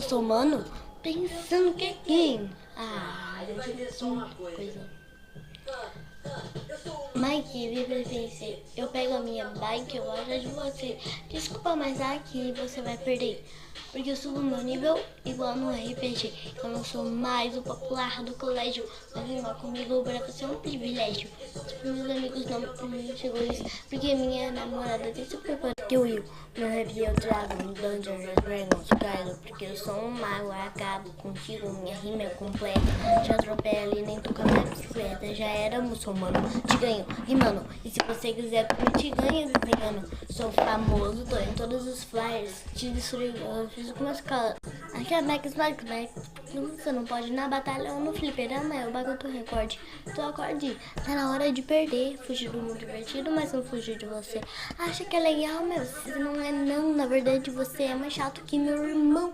Sou mano pensando que quem? Ah, coisa. Mike, VPC, eu pego a minha bike, eu vou atrás de você. Desculpa, mas aqui você vai perder. Porque eu subo meu nível igual no RPG. Eu não sou mais o popular do colégio. Mas rimar comigo pra você é um privilégio. Os meus amigos não chegou isso. Porque minha namorada tem super poder que o Will. Meu rap eu trago um Dungeons and Dragons Kylo. Porque eu sou um mago, acabo contigo. Minha rima é completa. Te atropelo e nem toca na bicicleta. Já era muçulmano, te ganho rimando. E se você quiser, eu te ganho desenhando. Sou famoso, tô em todos os flyers. Te destruí, eu fiz com uma escala. Aqui é Max. Você não pode ir na batalha ou no fliperama, eu bago teu recorde. Tu acorde, tá na hora de perder. Fugir do mundo divertido, mas não fugir de você. Acha que é legal, meu? Você não é não. Na verdade, você é mais chato que meu irmão.